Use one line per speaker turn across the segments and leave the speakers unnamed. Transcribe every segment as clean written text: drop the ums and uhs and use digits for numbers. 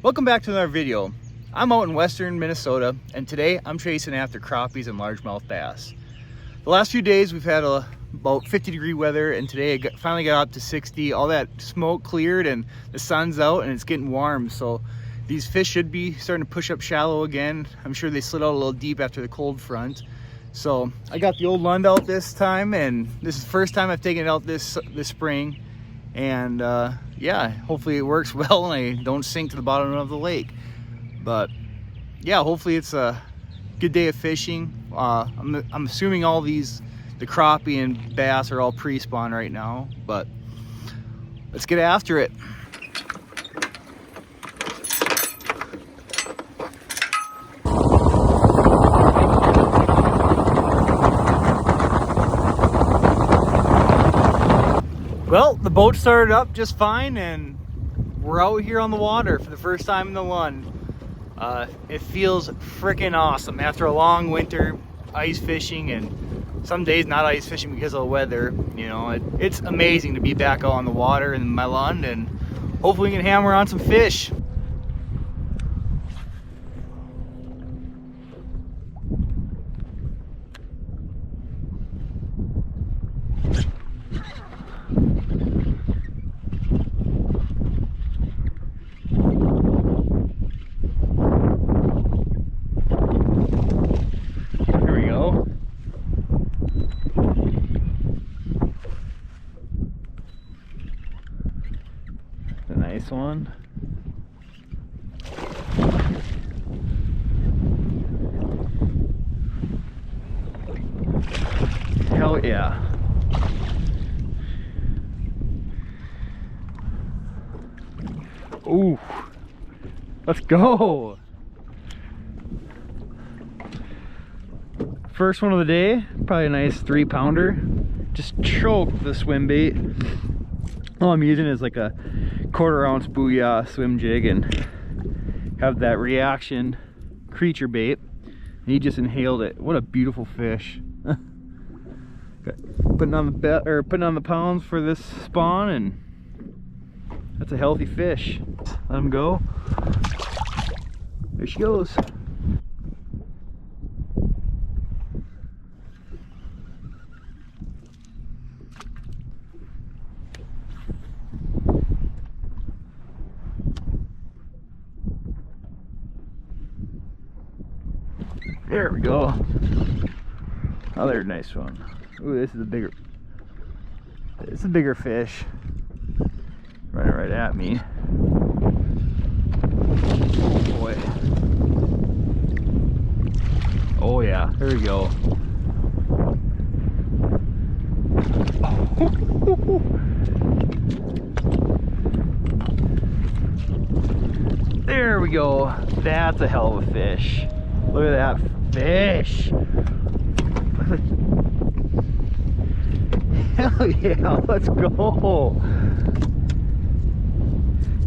Welcome back to another video. I'm out in western Minnesota and today I'm chasing after crappies and largemouth bass. The last few days we've had about 50-degree weather, and today it finally got up to 60. All that smoke cleared and the sun's out and it's getting warm, so these fish should be starting to push up shallow again. I'm sure they slid out a little deep after the cold front. So I got the old Lund out this time, and this is the first time I've taken it out this spring. And yeah, hopefully it works well and I don't sink to the bottom of the lake. But yeah, hopefully it's a good day of fishing. I'm assuming all the crappie and bass are all pre-spawn right now, but let's get after it. Well, the boat started up just fine and we're out here on the water for the first time in the Lund. It feels freaking awesome after a long winter ice fishing, and some days not ice fishing because of the weather. You know, it's amazing to be back out on the water in my Lund, and hopefully we can hammer on some fish. Nice one. Hell yeah. Ooh, let's go. First one of the day, probably a nice 3-pounder. Just choked the swim bait. All I'm using is like a 1/4 ounce booyah swim jig, and have that reaction creature bait, and he just inhaled it. What a beautiful fish. putting on the pounds for this spawn, and that's a healthy fish. Let him go. There she goes. There we go. Another nice one. Ooh, this is a bigger. It's a bigger fish. Running right at me. Oh boy. Oh yeah. There we go. There we go. That's a hell of a fish. Look at that fish. Hell yeah, let's go.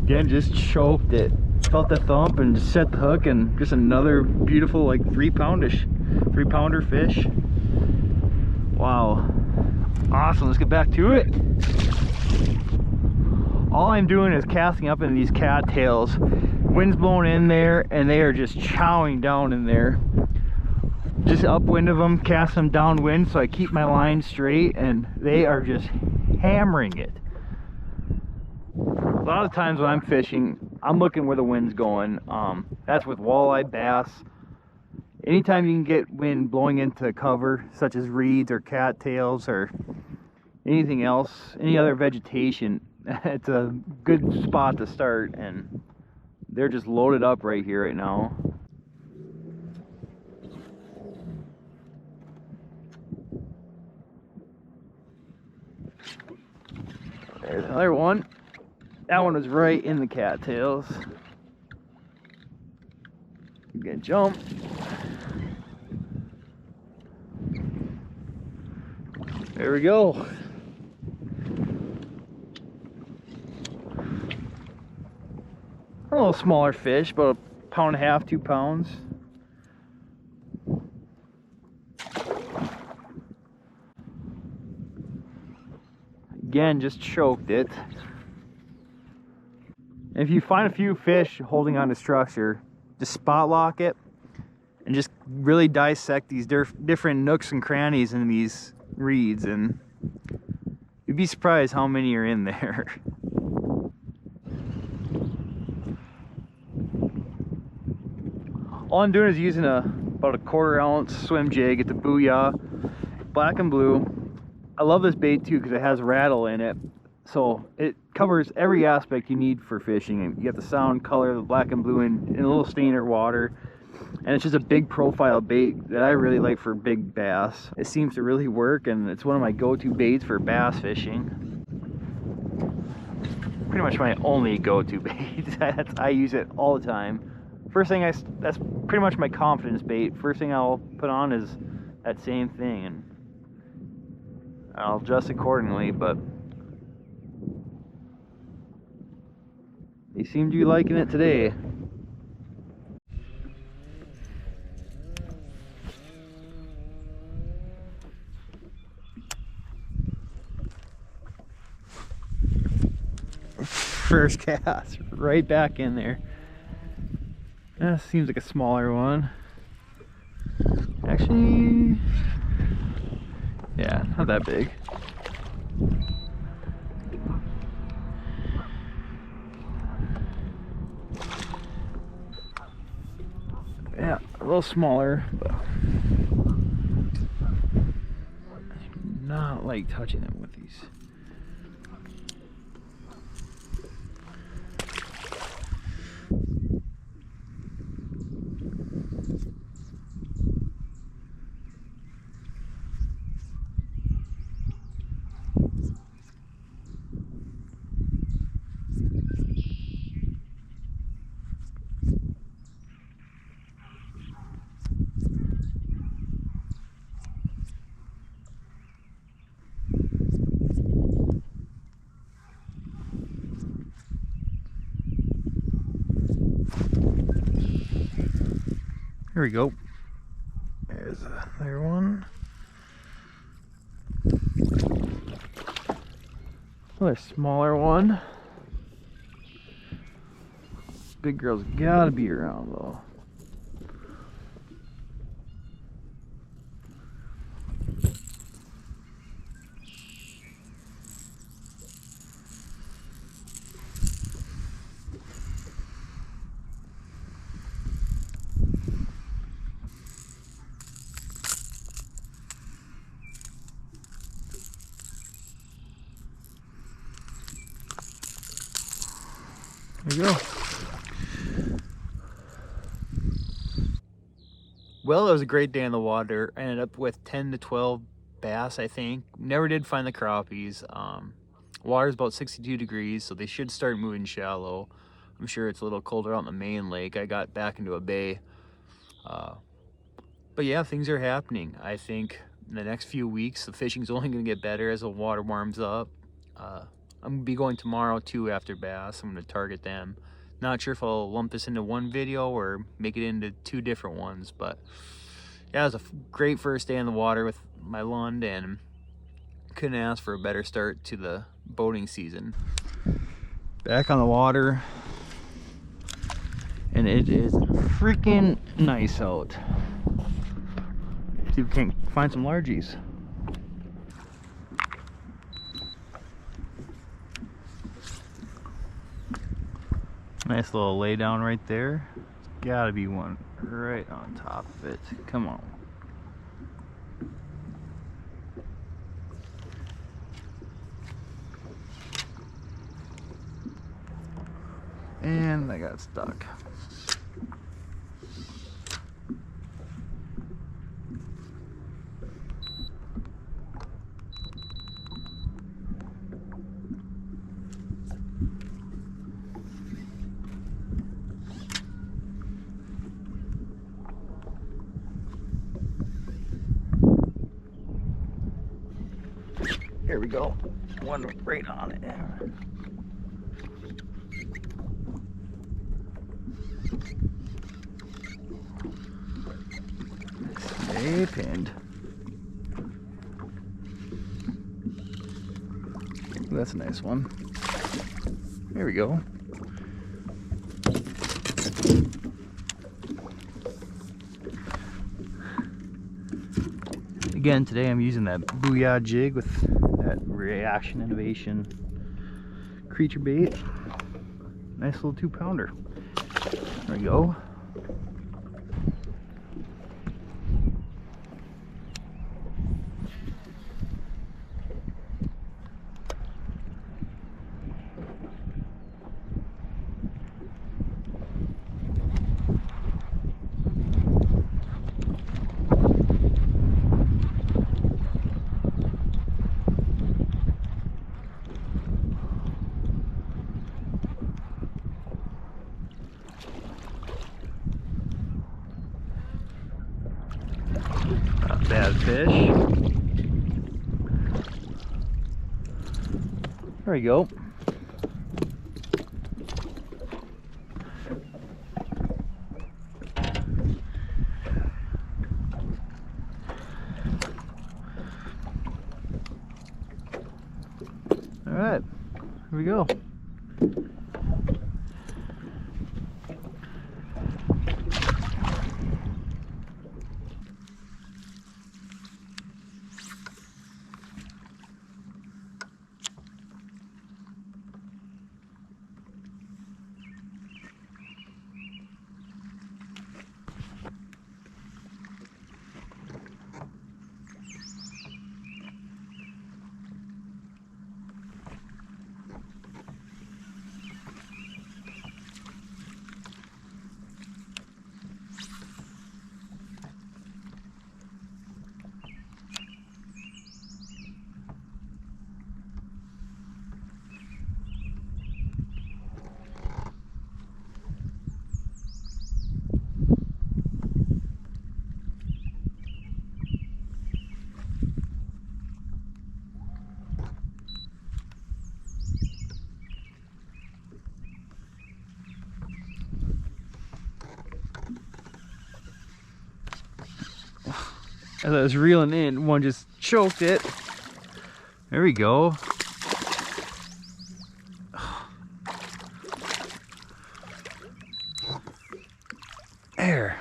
Again, just choked it. Felt the thump and just set the hook, and just another beautiful, like 3-pounder fish. Wow. Awesome, let's get back to it. All I'm doing is casting up in these cattails. Wind's blowing in there and they are just chowing down in there. Just upwind of them, cast them downwind so I keep my line straight, and they are just hammering it. A lot of times when I'm fishing, I'm looking where the wind's going. That's with walleye, bass. Anytime you can get wind blowing into cover, such as reeds or cattails or anything else, any other vegetation, it's a good spot to start, and they're just loaded up right here right now. There's another one. That one was right in the cattails. I'm gonna jump. There we go. A little smaller fish, about 1.5 pounds, 2 pounds. Again, just choked it. And if you find a few fish holding on to structure, just spot lock it and just really dissect these different nooks and crannies in these reeds, and you'd be surprised how many are in there. All I'm doing is using about a 1/4 ounce swim jig at the Booyah, black and blue. I love this bait too because it has rattle in it, so it covers every aspect you need for fishing. You get the sound, color, the black and blue, and a little stainer water, and it's just a big profile bait that I really like for big bass. It seems to really work, and it's one of my go-to baits for bass fishing. Pretty much my only go-to bait. I use it all the time. That's pretty much my confidence bait. First thing I'll put on is that same thing, and I'll adjust accordingly, but they seem to be liking it today. First cast, right back in there. That seems like a smaller one. Actually, yeah, not that big. Yeah, a little smaller, but I do not like touching them with these. Here we go. There's another one. Another smaller one. Big girl's gotta be around though. There you go. Well, it was a great day in the water. I ended up with 10 to 12 bass, I think. Never did find the crappies. Water's about 62 degrees, so they should start moving shallow. I'm sure it's a little colder out in the main lake. I got back into a bay. But yeah, things are happening. I think in the next few weeks, the fishing's only going to get better as the water warms up. I'm going to be going tomorrow too after bass. I'm going to target them. Not sure if I'll lump this into one video or make it into 2 different ones, but yeah, it was a great first day in the water with my Lund, and couldn't ask for a better start to the boating season. Back on the water, and it is freaking nice out. See if we can find some largies. Nice little lay down right there. Gotta be one right on top of it. Come on. And I got stuck. Here we go. One right on it. Stay pinned. Ooh, that's a nice one. There we go. Again, today I'm using that Booyah jig with that Reaction Innovation creature bait. Nice little 2-pounder. There we go. Not bad fish. There we go. All right, here we go. As I was reeling in, one just choked it. There we go. There.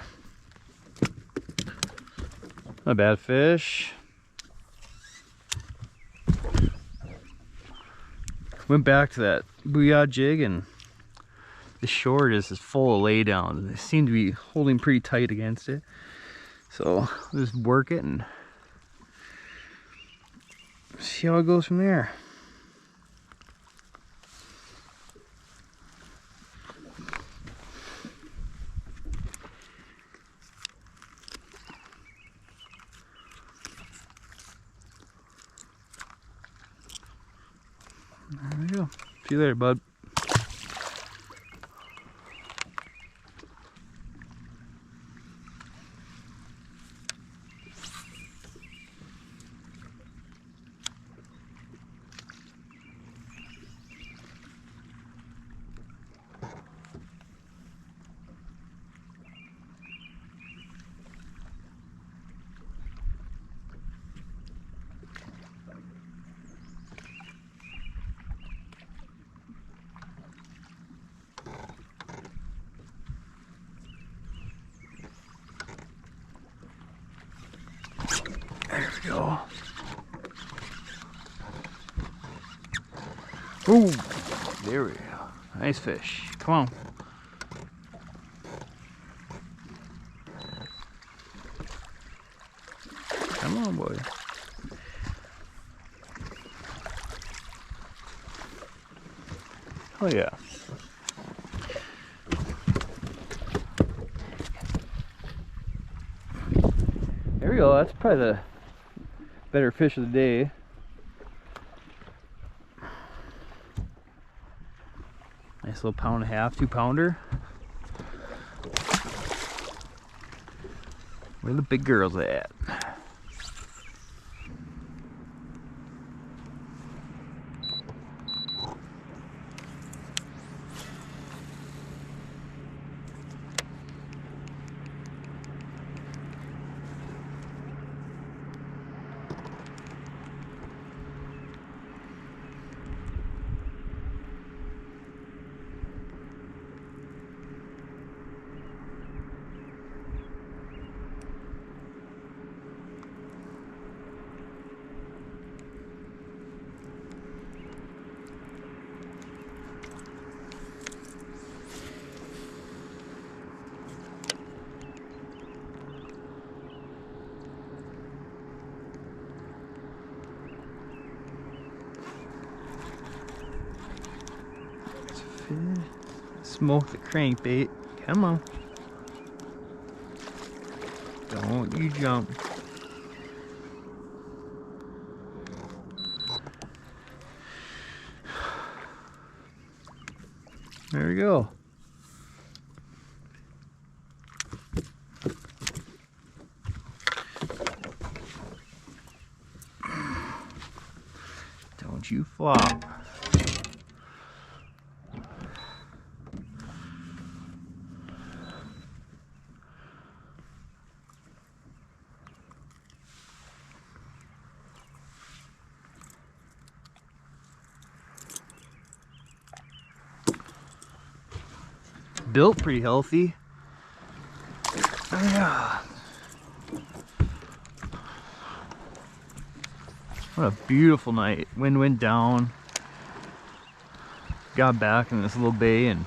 Not a bad fish. Went back to that Booyah jig, and the short is full of laydown. They seem to be holding pretty tight against it. So I'll just work it and see how it goes from there. There we go. See you later, bud. There we go. Ooh, there we go. Nice fish. Come on. Come on, boy. Oh yeah. There we go. That's probably the better fish of the day. Nice little 1.5 pound, 2-pounder. Where the big girls at? smoke the crankbait. Come on. Don't you jump. There we go. Don't you flop. Built pretty healthy. Oh, yeah. What a beautiful night. Wind went down. Got back in this little bay and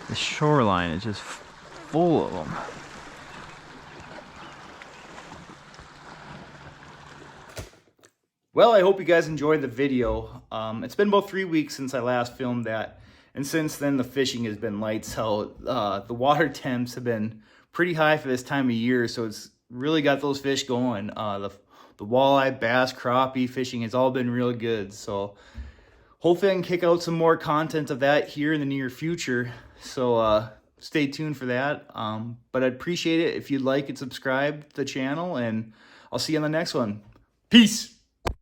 the shoreline is just full of them. Well, I hope you guys enjoyed the video. It's been about 3 weeks since I last filmed that. And since then, the fishing has been lights out. The water temps have been pretty high for this time of year, so it's really got those fish going. The walleye, bass, crappie fishing has all been real good. So hopefully I can kick out some more content of that here in the near future. So stay tuned for that. But I'd appreciate it if you'd like and subscribe to the channel, and I'll see you on the next one. Peace!